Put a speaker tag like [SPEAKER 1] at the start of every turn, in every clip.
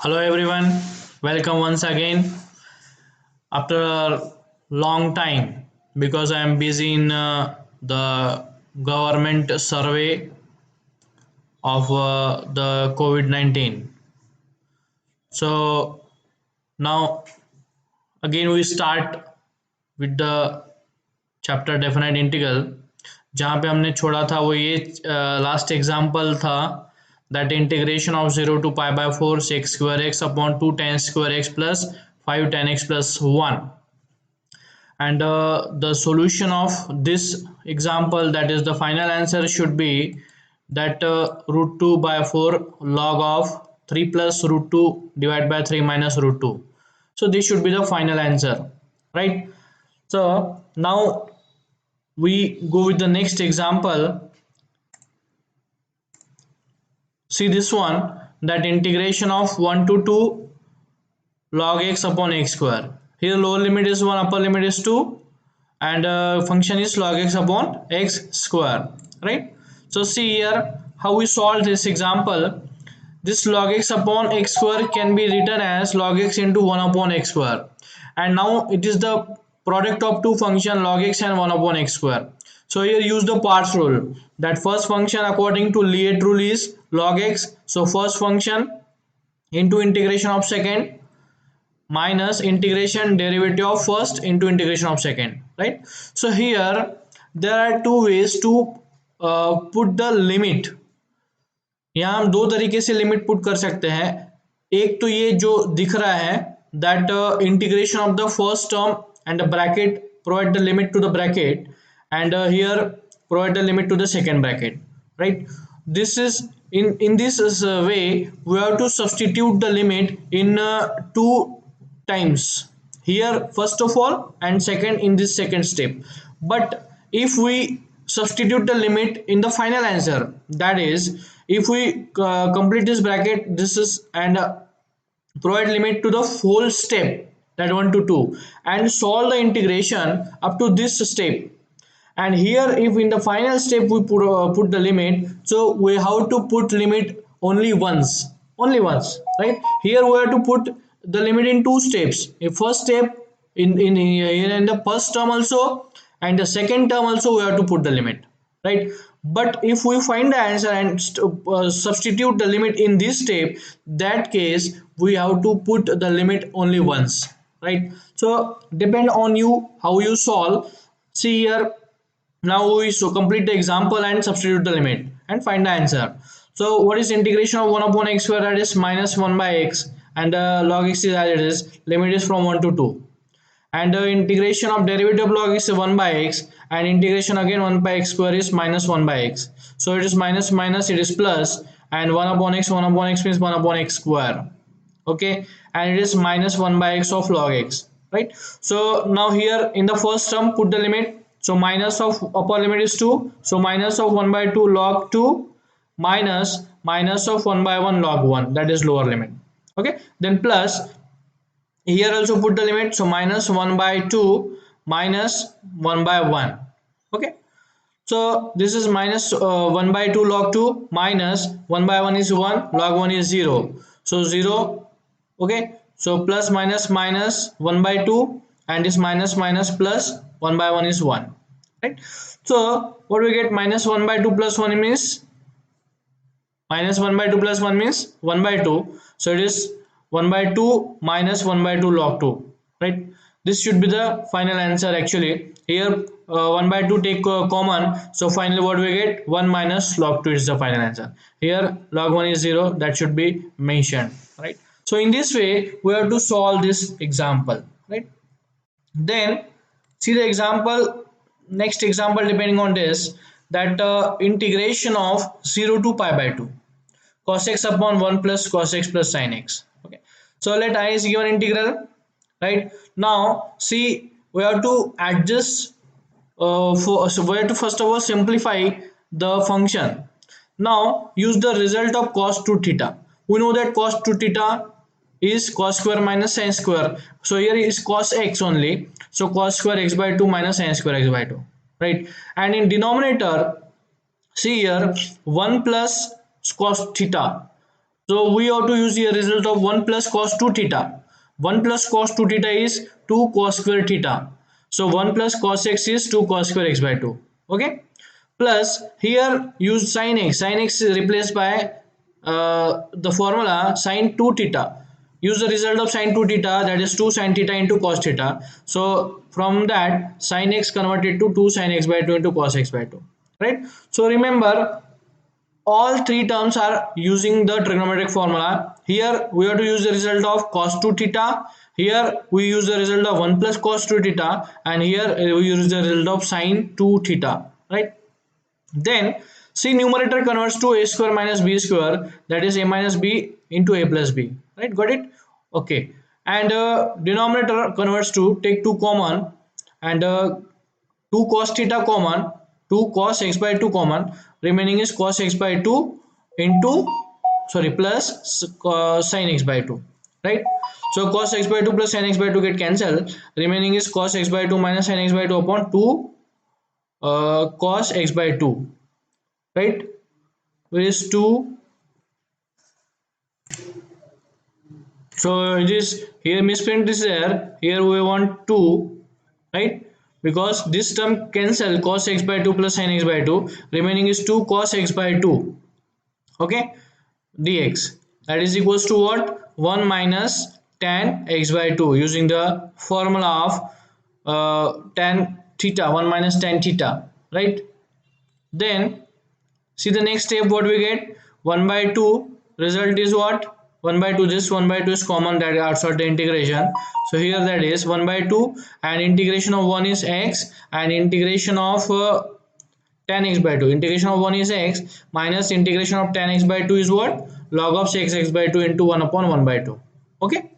[SPEAKER 1] Hello everyone, welcome once again after a long time because I am busy in the government survey of the COVID-19. So now again we start with the chapter definite integral जहाँ पे हमने छोड़ा था वो ये last example था that integration of 0 to π/4 sec square x upon 2 tan square x plus 5 tan x plus 1, and the solution of this example, that is the final answer, should be that root 2 by 4 log of 3 plus root 2 divided by 3 minus root 2. So this should be the final answer, right? So now we go with the next example. See this one, that integration of 1 to 2 log x upon x square. Here lower limit is 1, upper limit is 2, and function is log x upon x square, right? So see here how we solve this example. This log x upon x square can be written as log x into 1 upon x square, and now it is the product of two function log x and 1 upon x square. So here use the parts rule, that first function according to Liet rule is log x, so first function into integration of second minus integration derivative of first into integration of second, right? So here there are two ways to put the limit. यहाँ हम दो तरीके से limit put कर सकते हैं. एक तो ये जो दिख रहा है, that integration of the first term and bracket provide the limit to the bracket, and here provide the limit to the second bracket, right? This is in this way we have to substitute the limit in two times, here first of all and second in this second step. But if we substitute the limit in the final answer, that is if we complete this bracket, this is, and provide limit to the whole step, that 1 to 2, and solve the integration up to this step, and here if in the final step we put the limit, so we have to put limit only once, right? Here we have to put the limit in two steps. A first step in the first term also, and the second term also we have to put the limit, right? But if we find the answer and substitute the limit in this step, that case we have to put the limit only once, right? So depend on you how you solve. See here, now we so complete the example and substitute the limit and find the answer. So what is integration of 1 upon x square? That is minus 1 by x, and log x is as it is, limit is from 1 to 2, and integration of derivative of log is 1 by x, and integration again 1 by x square is minus 1 by x. So it is minus minus, it is plus, and 1 upon x, 1 upon x means 1 upon x square, okay, and it is minus 1 by x of log x, right? So now here in the first term put the limit. So minus of upper limit is 2, so minus of 1 by 2 log 2 minus of 1 by 1 log 1, that is lower limit, okay. Then plus, here also put the limit, so minus 1 by 2 minus 1 by 1, okay. So this is minus 1 by 2 log 2 minus 1 by 1 is 1, log 1 is 0, so 0, okay. So plus minus minus 1 by 2, and this minus minus plus 1 by 1 is 1, right? So what we get, minus 1 by 2 plus 1 means minus 1 by 2 plus 1 means 1 by 2, so it is 1 by 2 minus 1 by 2 log 2, right? This should be the final answer actually. Here 1 by 2 take common, so finally what we get, 1 minus log 2 is the final answer. Here log 1 is 0, that should be mentioned, right? So in this way we have to solve this example, right? Then see the example, next example depending on this, that integration of 0 to pi by 2 cos x upon 1 plus cos x plus sin x, okay. So let I is given integral, right? Now see we have to adjust so we have to first of all simplify the function. Now use the result of cos 2 theta. We know that cos 2 theta is cos square minus sin square, so here is cos x only, so cos square x by 2 minus sin square x by 2, right? And in denominator, see here 1 plus cos theta, So we have to use the result of 1 plus cos 2 theta. 1 plus cos 2 theta is 2 cos square theta. So 1 plus cos x is 2 cos square x by 2. Okay. Plus here use sin x. Sin x is replaced by the formula sin 2 theta. Use the result of sin 2 theta, that is 2 sin theta into cos theta. So from that sin x converted to 2 sin x by 2 into cos x by 2. Right. So remember, all three terms are using the trigonometric formula. Here we have to use the result of cos 2 theta. Here we use the result of 1 plus cos 2 theta, and here we use the result of sin 2 theta. Right. Then see, numerator converts to a square minus b square, that is a minus b into a plus b. Right. Got it? Okay. And denominator converts to, take 2 common, and 2 cos theta common, 2 cos x by 2 common, remaining is cos x by 2 into, sorry, plus sin x by 2. Right. So cos x by 2 plus sin x by 2 get cancelled, remaining is cos x by 2 minus sin x by 2 upon 2 cos x by 2. Right. Where is 2? So it is here, misprint is there, here we want 2. Right. Because this term cancel, cos x by 2 plus sin x by 2, remaining is 2 cos x by 2. Okay. Dx, that is equals to what? 1 minus tan x by 2, using the formula of tan theta, 1 minus tan theta. Right. Then see the next step, what we get? 1 by 2, result is what? 1 by 2, this 1 by 2 is common, that outside the integration. So here that is 1 by 2, and integration of 1 is x, and integration of tan x by 2, integration of 1 is x, minus integration of tan x by 2 is what? Log of sec x by 2 into 1 upon 1 by 2. Okay.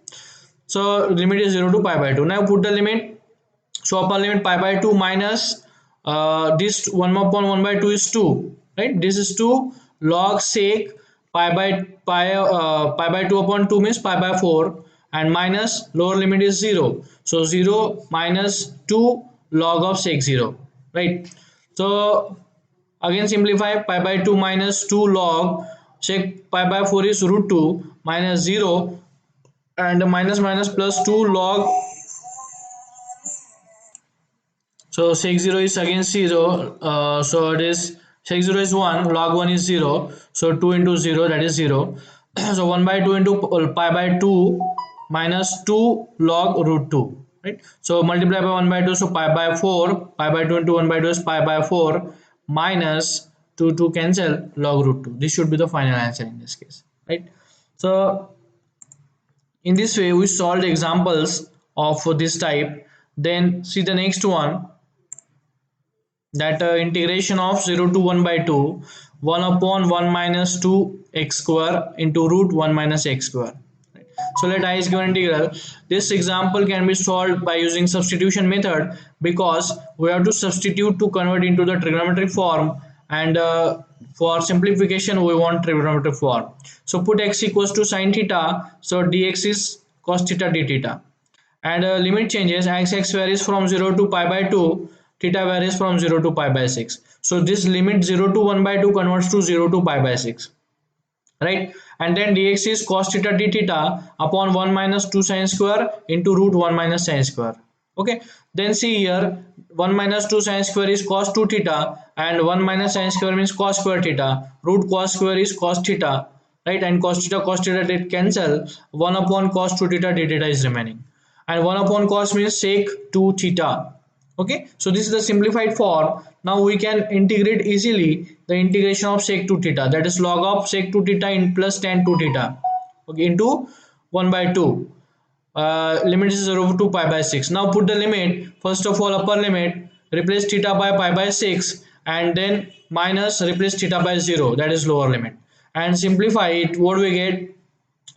[SPEAKER 1] So limit is 0 to pi by 2. Now put the limit. So upper limit pi by 2 minus this 1 upon 1 by 2 is 2. Right. This is 2 log sec pi by pi by 2 upon 2 means pi by 4, and minus lower limit is 0. So 0 minus 2 log of sec 0. Right. So again simplify, pi by 2 minus 2 log sec pi by 4 is root 2 minus 0, and minus minus plus 2 log. So sec 0 is again 0. So it is sec 0 is 1, log 1 is 0. So 2 into 0, that is 0. So 1 by 2 into pi by 2 minus 2 log root 2. Right. So multiply by 1 by 2. So pi by 4, pi by 2 into 1 by 2 is pi by 4 minus 2 cancel log root 2. This should be the final answer in this case. Right. So in this way we solved examples of this type. Then see the next one, that integration of 0 to 1 by 2, 1 upon 1 minus 2 x square into root 1 minus x square. So let I is given integral. This example can be solved by using substitution method, because we have to substitute to convert into the trigonometric form, and for simplification we want trigonometric form. So put x equals to sin theta, so dx is cos theta d theta, and limit changes, x varies from 0 to pi by 2, theta varies from 0 to pi by 6. So this limit 0 to 1 by 2 converts to 0 to pi by 6. Right. And then dx is cos theta d theta upon 1 minus 2 sin square into root 1 minus sin square. Okay. Then see here, 1 minus 2 sin square is cos 2 theta, and 1 minus sin square means cos square theta, root cos square is cos theta. Right. And cos theta did cancel, 1 upon cos 2 theta d theta is remaining, and 1 upon cos means sec 2 theta. Okay. So this is the simplified form. Now we can integrate easily the integration of sec 2 theta, that is log of sec 2 theta in plus tan 2 theta, okay, into 1 by 2. Limit is 0 to pi by 6. Now put the limit. First of all, upper limit, replace theta by pi by 6, and then minus replace theta by 0, that is lower limit, and simplify it. What we get?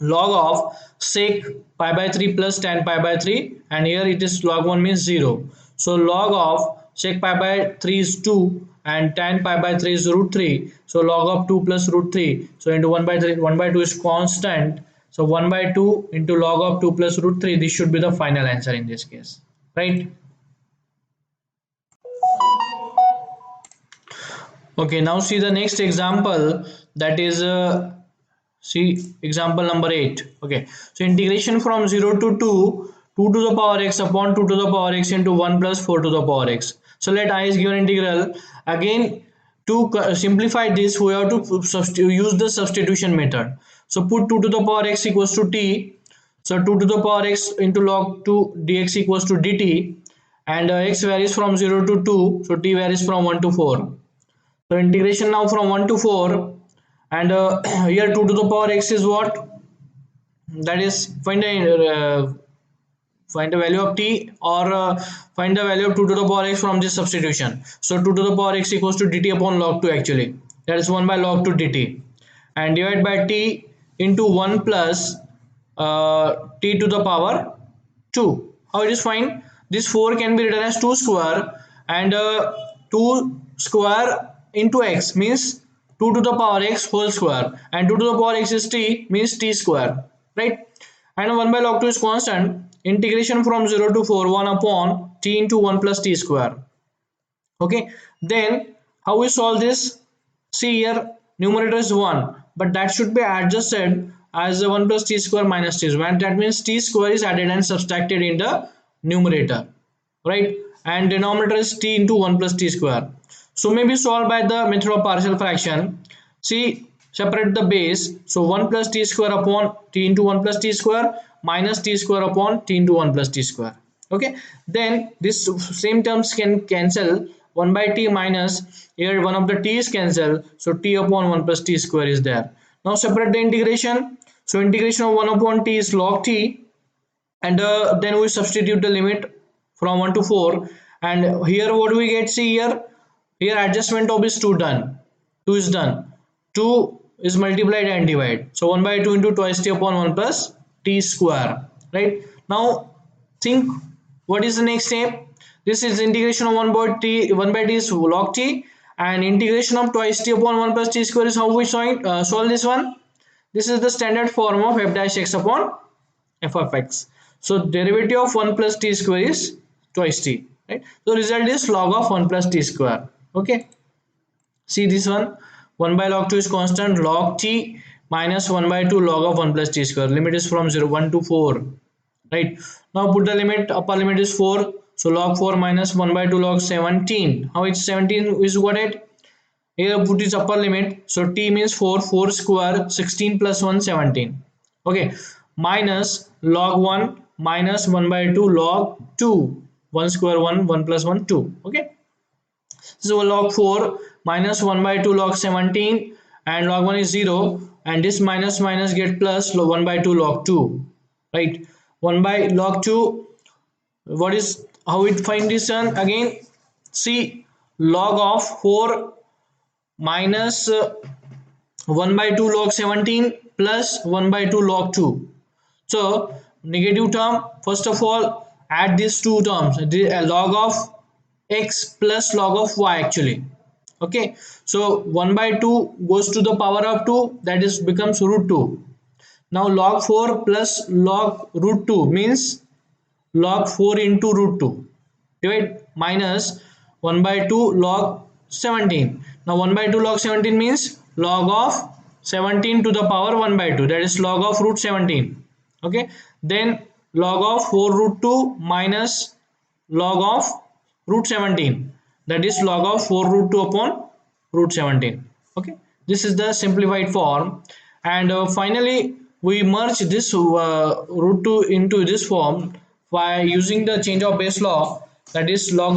[SPEAKER 1] Log of sec pi by 3 plus tan pi by 3, and here it is log 1 means 0. So log of sec pi by 3 is 2, and tan pi by 3 is root 3. So log of 2 plus root 3. So into 1 by 3, 1 by 2 is constant. So 1 by 2 into log of 2 plus root 3. This should be the final answer in this case. Right. Okay. Now see the next example, that is See example number 8. Okay, so integration from 0 to 2, 2 to the power x upon 2 to the power x into 1 plus 4 to the power x. So let I is given integral. Again, to simplify this, we have to use the substitution method. So put 2 to the power x equals to t. So 2 to the power x into log 2 dx equals to dt, and x varies from 0 to 2, so t varies from 1 to 4. So integration now from 1 to 4, and here 2 to the power x is what? That is find the value of t, or find the value of 2 to the power x from this substitution. So 2 to the power x equals to dt upon log 2 actually. That is 1 by log 2 dt, and divide by t into 1 plus t to the power 2. How it is find? This 4 can be written as 2 square, and 2 square into x means 2 to the power x whole square, and 2 to the power x is t means t square, right? And 1 by log 2 is constant. Integration from 0 to 4, 1 upon t into 1 plus t square. Okay, then how we solve this? See here, numerator is 1, but that should be adjusted as 1 plus t square minus t square. That means t square is added and subtracted in the numerator, right? And denominator is t into 1 plus t square. So maybe solved by the method of partial fraction. See, separate the base. So 1 plus t square upon t into 1 plus t square minus t square upon t into 1 plus t square. Okay, then this same terms can cancel. 1 by t minus, here one of the t is cancelled, so t upon 1 plus t square is there. Now separate the integration. So integration of 1 upon t is log t, and then we substitute the limit from 1 to 4, and here what we get? See here adjustment of is 2 done, 2 is done, 2 is multiplied and divide, so 1 by 2 into twice t upon 1 plus t square, right? Now think, what is the next step? This is integration of 1 by t is log t, and integration of twice t upon 1 plus t square is how we solve this one. This is the standard form of f dash x upon f of x. So derivative of 1 plus t square is twice t, right? So result is log of 1 plus t square. Okay, see this one, 1 by log 2 is constant, log t minus 1 by 2 log of 1 plus t square. Limit is from 0 1 to 4, right? Now put the limit, upper limit is 4, so log 4 minus 1 by 2 log 17. How it's 17 is what it? Here put its upper limit, so t means 4, 4 square 16 plus 1 17. Okay, minus log 1 minus 1 by 2 log 2, 1 square 1, 1 plus 1 2. Okay, so log 4 minus 1 by 2 log 17, and log 1 is 0, and this minus minus get plus 1 by 2 log 2, right? 1 by log 2, what is, how it find this one again? See, log of 4 minus 1 by 2 log 17 plus 1 by 2 log 2. So negative term, first of all add these two terms, the log of x plus log of y actually. Okay, so 1 by 2 goes to the power of 2, that is becomes root 2. Now log 4 plus log root 2 means log 4 into root 2, divide minus 1 by 2 log 17. Now 1 by 2 log 17 means log of 17 to the power 1 by 2, that is log of root 17. Okay, then log of 4 root 2 minus log of root 17, that is log of 4 root 2 upon root 17. Okay, this is the simplified form, and finally we merge this root 2 into this form by using the change of base law, that is log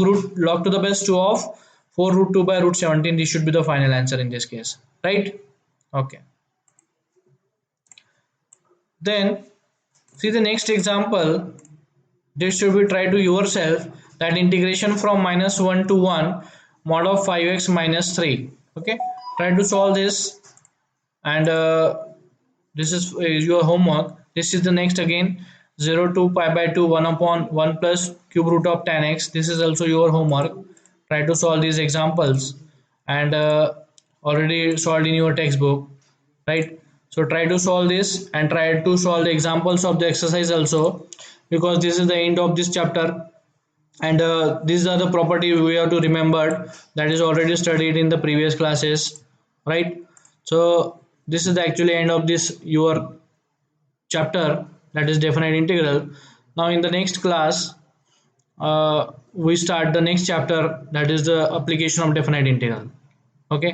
[SPEAKER 1] to the base 2 of 4 root 2 by root 17. This should be the final answer in this case, right? Okay, then see the next example. This should be try to yourself, that integration from minus 1 to 1 mod of 5x minus 3. Okay, try to solve this, and this is your homework. This is the next again, 0 to pi by 2 1 upon 1 plus cube root of tan x. This is also your homework. Try to solve these examples, and already solved in your textbook, right? So try to solve this and try to solve the examples of the exercise also, because this is the end of this chapter, and these are the property we have to remember, that is already studied in the previous classes, right? So this is the actually end of this your chapter, that is definite integral. Now in the next class we start the next chapter, that is the application of definite integral. Okay.